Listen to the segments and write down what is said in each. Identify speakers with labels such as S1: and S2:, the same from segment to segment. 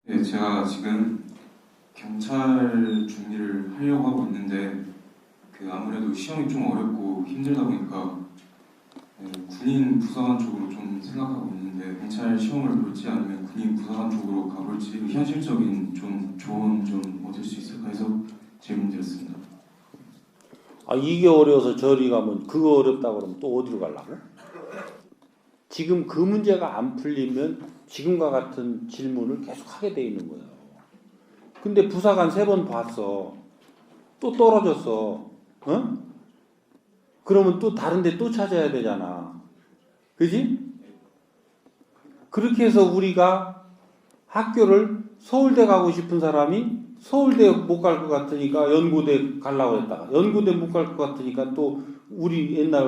S1: 네, 제가 지금 경찰 준비를 하려고 하고 있는데 아무래도 시험이 좀 어렵고 힘들다 보니까 군인 부사관 쪽으로 좀 생각하고 있는데 경찰 시험을 볼지 아니면 군인 부사관 쪽으로 가볼지 현실적인 좀 조언 좀 얻을 수 있을까 해서 질문 드렸습니다.
S2: 아, 이게 어려워서 저리 가면 그거 어렵다고 그러면 또 어디로 가려고? 지금 그 문제가 안 풀리면 지금과 같은 질문을 계속 하게 돼 있는 거예요. 근데 부사관 3번 봤어. 또 떨어졌어. 어? 그러면 또 다른 데 또 찾아야 되잖아. 그지? 그렇게 해서 우리가 학교를 서울대 가고 싶은 사람이 서울대 못 갈 것 같으니까 연고대 가려고 했다가 연고대 못 갈 것 같으니까 또 우리 옛날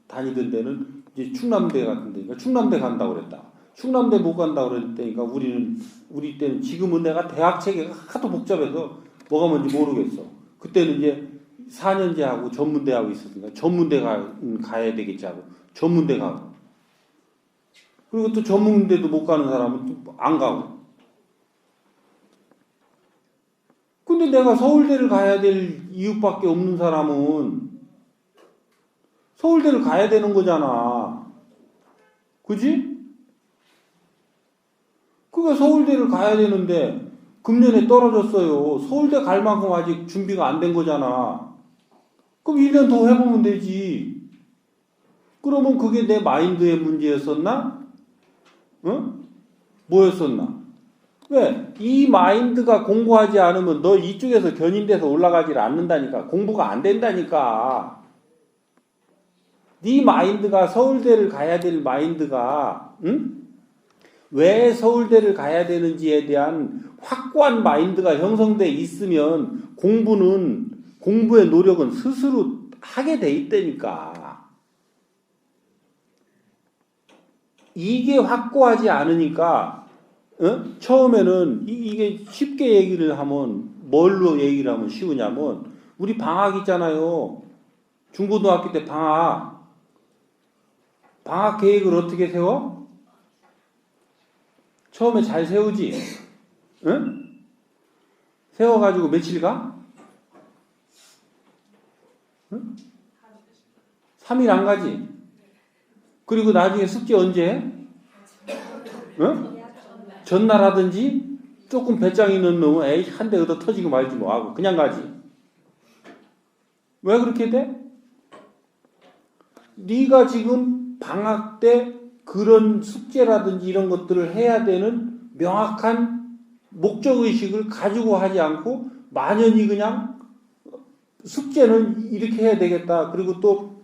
S2: 다니던 데는 이제 충남대 같은 데니까 충남대 간다고 그랬다. 충남대 못 간다고 그랬다니까 우리 때는 지금은 내가 대학 체계가 하도 복잡해서 뭐가 뭔지 모르겠어. 그때는 이제 4년제하고 전문대하고 있었으니까 전문대 가야 되겠지 하고 전문대 가고 그리고 또 전문대도 못 가는 사람은 또 안 가고. 근데 내가 서울대를 가야 될 이유밖에 없는 사람은 서울대를 가야 되는 거잖아. 그지? 그러니까 서울대를 가야 되는데 금년에 떨어졌어요. 서울대 갈 만큼 아직 준비가 안 된 거잖아. 그럼 1년 더 해보면 되지. 그러면 그게 내 마인드의 문제였었나? 응? 뭐였었나? 왜? 이 마인드가 공부하지 않으면 너 이쪽에서 견인돼서 올라가질 않는다니까. 공부가 안 된다니까. 네 마인드가 서울대를 가야 될 마인드가 응? 왜 서울대를 가야 되는지에 대한 확고한 마인드가 형성돼 있으면 공부의 노력은 스스로 하게 돼 있다니까. 이게 확고하지 않으니까 처음에는 이게 쉽게 얘기를 하면 뭘로 얘기를 하면 쉬우냐면 우리 방학 있잖아요. 중고등학교 때 방학 계획을 어떻게 세워? 처음에 잘 세우지? 응? 세워가지고 며칠 가? 응? 3일 안 가지? 그리고 나중에 숙제 언제 해? 응? 전날 하든지 조금 배짱 있는 놈은 에이 한 대 얻어 터지고 말지 뭐 하고 그냥 가지. 왜 그렇게 돼? 네가 지금 방학 때 그런 숙제라든지 이런 것들을 해야 되는 명확한 목적의식을 가지고 하지 않고 만연히 그냥 숙제는 이렇게 해야 되겠다. 그리고 또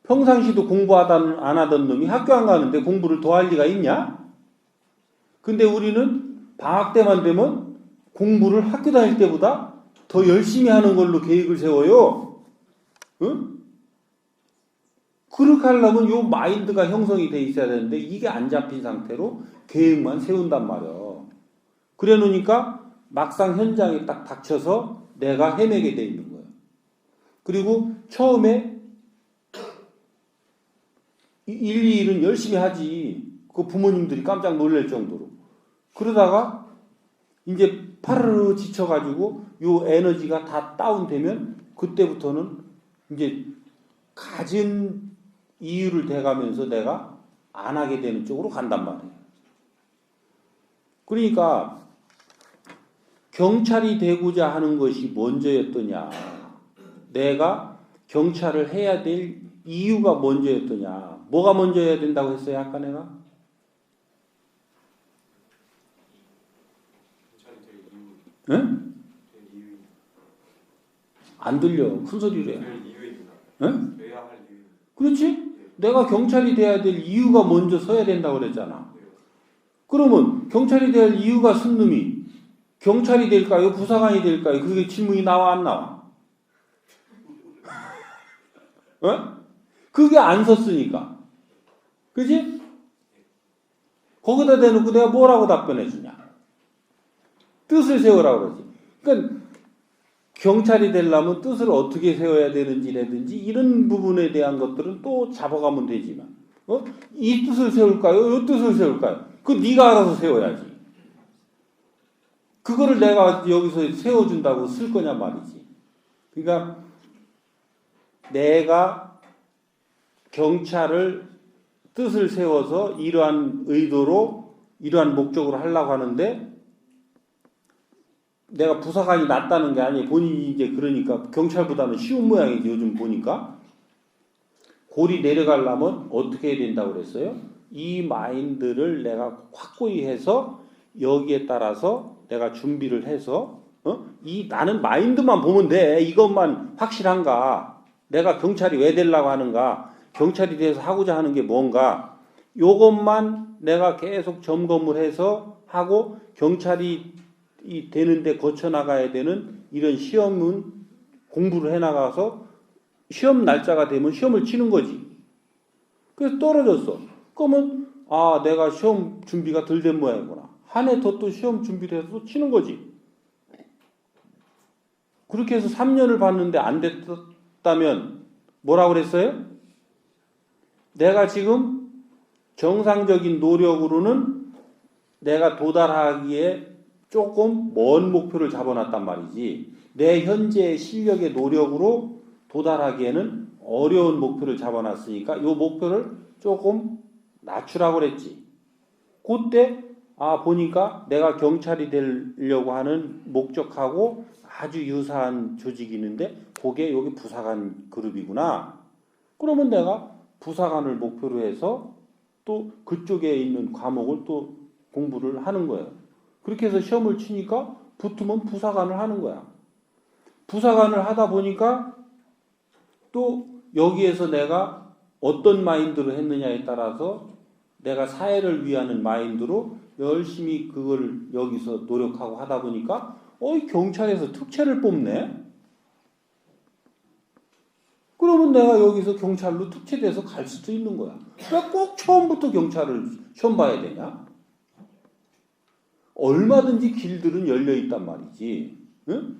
S2: 평상시도 안 하던 놈이 학교 안 가는데 공부를 더 할 리가 있냐? 근데 우리는 방학 때만 되면 공부를 학교 다닐 때보다 더 열심히 하는 걸로 계획을 세워요. 응? 그렇게 하려면 요 마인드가 형성이 돼 있어야 되는데 이게 안 잡힌 상태로 계획만 세운단 말이야. 그래 놓으니까 막상 현장에 딱 닥쳐서 내가 헤매게 돼 있는 거야. 그리고 처음에 1, 2일은 열심히 하지. 그 부모님들이 깜짝 놀랄 정도로. 그러다가 이제 파르르 지쳐가지고 요 에너지가 다 다운되면 그때부터는 이제 가진 이유를 대가면서 내가 안 하게 되는 쪽으로 간단 말이에요. 그러니까 경찰이 되고자 하는 것이 먼저였더냐, 내가 경찰을 해야 될 이유가 먼저였더냐, 뭐가 먼저여야 된다고 했어요 아까 내가? 응? 안 들려. 큰 소리로 해. 응? 그렇지? 내가 경찰이 돼야 될 이유가 먼저 서야 된다고 그랬잖아. 그러면 경찰이 될 이유가 쓴 놈이 경찰이 될까요? 부사관이 될까요? 그게 질문이 나와 안 나와? 그게 안 섰으니까. 그지? 거기다 대놓고 내가 뭐라고 답변해 주냐? 뜻을 세우라고 그러지. 그러니까 경찰이 되려면 뜻을 어떻게 세워야 되는지라든지 이런 부분에 대한 것들은 또 잡아가면 되지만 이 뜻을 세울까요? 이 뜻을 세울까요? 그 네가 알아서 세워야지. 그거를 내가 여기서 세워준다고 쓸 거냐 말이지. 그러니까 내가 경찰을 뜻을 세워서 이러한 의도로 이러한 목적으로 하려고 하는데 내가 부사관이 낫다는 게 아니에요. 본인이 이제 그러니까 경찰보다는 쉬운 모양이지 요즘 보니까. 골이 내려가려면 어떻게 해야 된다고 그랬어요? 이 마인드를 내가 확고히 해서 여기에 따라서 내가 준비를 해서 나는 마인드만 보면 돼. 이것만 확실한가? 내가 경찰이 왜 되려고 하는가? 경찰이 돼서 하고자 하는 게 뭔가? 요것만 내가 계속 점검을 해서 하고 경찰이 되는데 거쳐 나가야 되는 이런 시험은 공부를 해 나가서 시험 날짜가 되면 시험을 치는 거지. 그래서 떨어졌어. 그러면 내가 시험 준비가 덜 된 모양이구나. 한 해 더 또 시험 준비를 해서 또 치는 거지. 그렇게 해서 3년을 봤는데 안 됐다면 뭐라고 그랬어요? 내가 지금 정상적인 노력으로는 내가 도달하기에 조금 먼 목표를 잡아놨단 말이지. 내 현재 실력의 노력으로 도달하기에는 어려운 목표를 잡아놨으니까 이 목표를 조금 낮추라고 그랬지. 그때 보니까 내가 경찰이 되려고 하는 목적하고 아주 유사한 조직이 있는데 그게 여기 부사관 그룹이구나. 그러면 내가 부사관을 목표로 해서 또 그쪽에 있는 과목을 또 공부를 하는 거예요. 그렇게 해서 시험을 치니까 붙으면 부사관을 하는 거야. 부사관을 하다 보니까 또 여기에서 내가 어떤 마인드로 했느냐에 따라서 내가 사회를 위하는 마인드로 열심히 그걸 여기서 노력하고 하다 보니까 경찰에서 특채를 뽑네? 그러면 내가 여기서 경찰로 특채돼서 갈 수도 있는 거야. 왜 꼭 처음부터 경찰을 시험 봐야 되냐? 얼마든지 길들은 열려 있단 말이지. 응?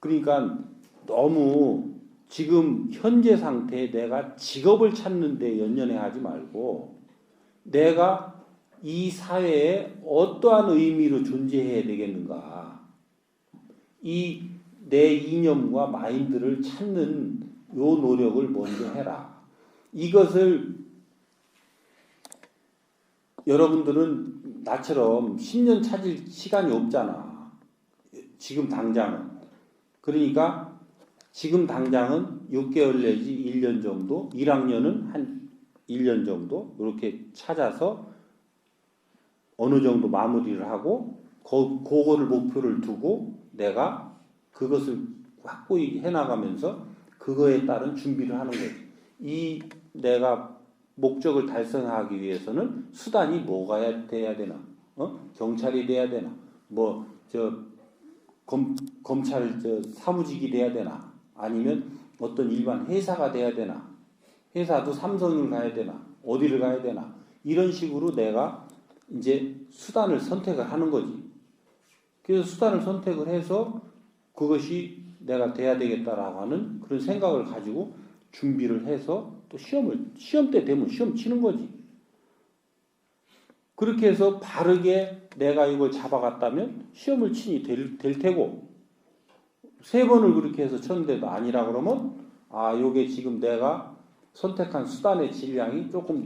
S2: 그러니까 너무 지금 현재 상태에 내가 직업을 찾는 데 연연해 하지 말고 내가 이 사회에 어떠한 의미로 존재해야 되겠는가. 이 내 이념과 마인드를 찾는 요 노력을 먼저 해라. 이것을 여러분들은 나처럼 10년 찾을 시간이 없잖아. 지금 당장은. 그러니까 지금 당장은 6개월 내지 1년 정도, 1학년은 한 1년 정도 이렇게 찾아서 어느 정도 마무리를 하고 그거를 목표를 두고 내가 그것을 확고히 해나가면서 그거에 따른 준비를 하는 거지. 이 내가 목적을 달성하기 위해서는 수단이 뭐가 돼야 되나? 경찰이 돼야 되나? 검찰 사무직이 돼야 되나? 아니면 어떤 일반 회사가 돼야 되나? 회사도 삼성을 가야 되나? 어디를 가야 되나? 이런 식으로 내가 이제 수단을 선택을 하는 거지. 그래서 수단을 선택을 해서 그것이 내가 돼야 되겠다라고 하는 그런 생각을 가지고 준비를 해서 또 시험 때 되면 시험 치는 거지. 그렇게 해서 바르게 내가 이걸 잡아갔다면 시험을 치니 될 테고, 3번을 그렇게 해서 쳤는데도 아니라 그러면 요게 지금 내가 선택한 수단의 질량이 조금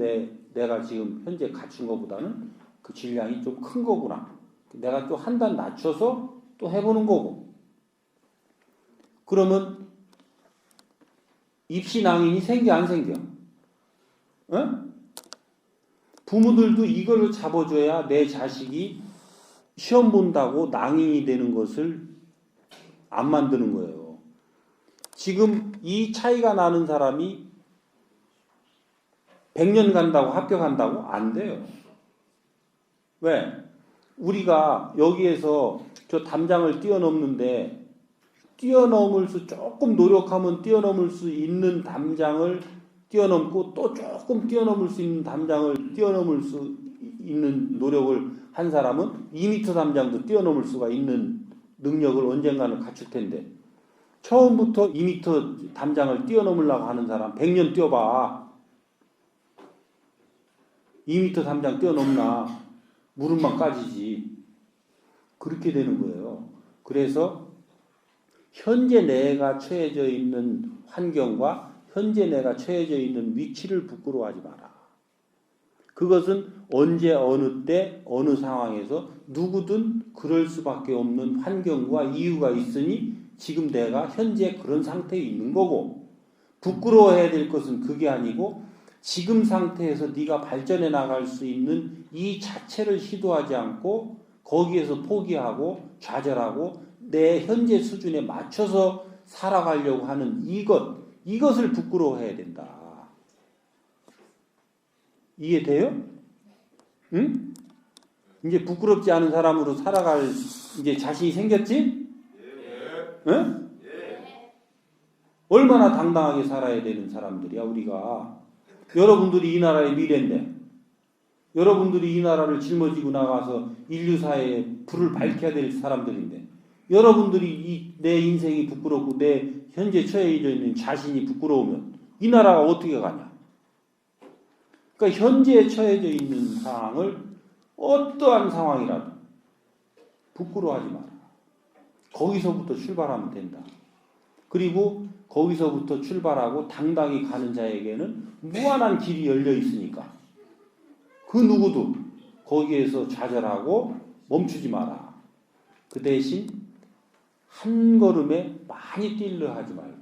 S2: 내가 지금 현재 갖춘 것보다는 그 질량이 좀 큰 거구나. 내가 또 한 단 낮춰서 또 해보는 거고. 그러면 입시 낭인이 생겨 안 생겨? 부모들도 이걸 잡아줘야 내 자식이 시험 본다고 낭인이 되는 것을 안 만드는 거예요. 지금 이 차이가 나는 사람이 100년 간다고 합격한다고? 안 돼요. 왜? 우리가 여기에서 저 담장을 뛰어넘는데 뛰어넘을 수 조금 노력하면 뛰어넘을 수 있는 담장을 뛰어넘고 또 조금 뛰어넘을 수 있는 담장을 뛰어넘을 수 있는 노력을 한 사람은 2m 담장도 뛰어넘을 수가 있는 능력을 언젠가는 갖출 텐데 처음부터 2m 담장을 뛰어넘으려고 하는 사람 100년 뛰어봐. 2m 3장 뛰어넘나 무릎만 까지지. 그렇게 되는 거예요. 그래서 현재 내가 처해져 있는 환경과 현재 내가 처해져 있는 위치를 부끄러워하지 마라. 그것은 언제 어느 때 어느 상황에서 누구든 그럴 수밖에 없는 환경과 이유가 있으니 지금 내가 현재 그런 상태에 있는 거고, 부끄러워해야 될 것은 그게 아니고 지금 상태에서 네가 발전해 나갈 수 있는 이 자체를 시도하지 않고 거기에서 포기하고 좌절하고 내 현재 수준에 맞춰서 살아가려고 하는 이것을 부끄러워해야 된다. 이해돼요? 응? 이제 부끄럽지 않은 사람으로 살아갈 이제 자신이 생겼지? 응? 얼마나 당당하게 살아야 되는 사람들이야, 우리가. 여러분들이 이 나라의 미래인데, 여러분들이 이 나라를 짊어지고 나가서 인류사에 불을 밝혀야 될 사람들인데, 여러분들이 내 인생이 부끄럽고 내 현재 처해져 있는 자신이 부끄러우면 이 나라가 어떻게 가냐? 그러니까 현재에 처해져 있는 상황을 어떠한 상황이라도 부끄러워하지 마라. 거기서부터 출발하면 된다. 그리고 거기서부터 출발하고 당당히 가는 자에게는 무한한 길이 열려 있으니까 그 누구도 거기에서 좌절하고 멈추지 마라. 그 대신 한 걸음에 많이 뛰려 하지 말고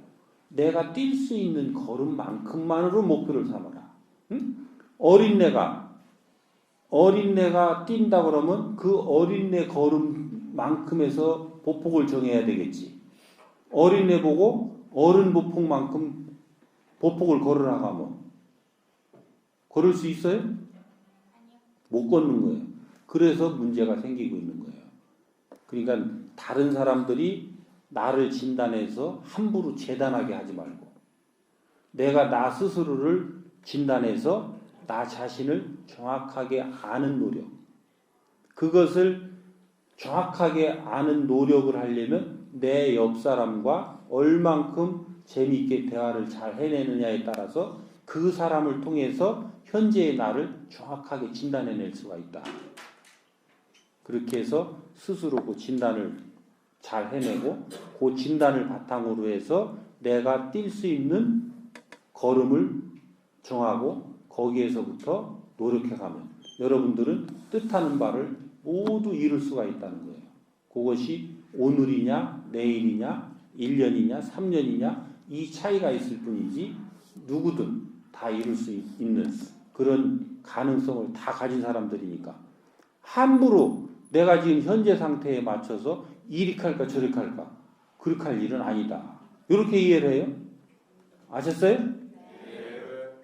S2: 내가 뛸 수 있는 걸음만큼만으로 목표를 삼아라. 응? 어린애가 뛴다 그러면 그 어린애 걸음만큼에서 보폭을 정해야 되겠지. 어린애 보고 어른 보폭만큼 보폭을 걸으라고 하면 걸을 수 있어요? 못 걷는 거예요. 그래서 문제가 생기고 있는 거예요. 그러니까 다른 사람들이 나를 진단해서 함부로 재단하게 하지 말고 내가 나 스스로를 진단해서 나 자신을 정확하게 아는 노력, 그것을 정확하게 아는 노력을 하려면 내 옆 사람과 얼만큼 재미있게 대화를 잘 해내느냐에 따라서 그 사람을 통해서 현재의 나를 정확하게 진단해낼 수가 있다. 그렇게 해서 스스로 그 진단을 잘 해내고 그 진단을 바탕으로 해서 내가 뛸 수 있는 걸음을 정하고 거기에서부터 노력해가면 여러분들은 뜻하는 바를 모두 이룰 수가 있다는 거예요. 그것이 오늘이냐 내일이냐 1년이냐 3년이냐 이 차이가 있을 뿐이지 누구든 다 이룰 수 있는 그런 가능성을 다 가진 사람들이니까 함부로 내가 지금 현재 상태에 맞춰서 이렇게 할까 저렇게 할까 그렇게 할 일은 아니다. 이렇게 이해를 해요? 아셨어요?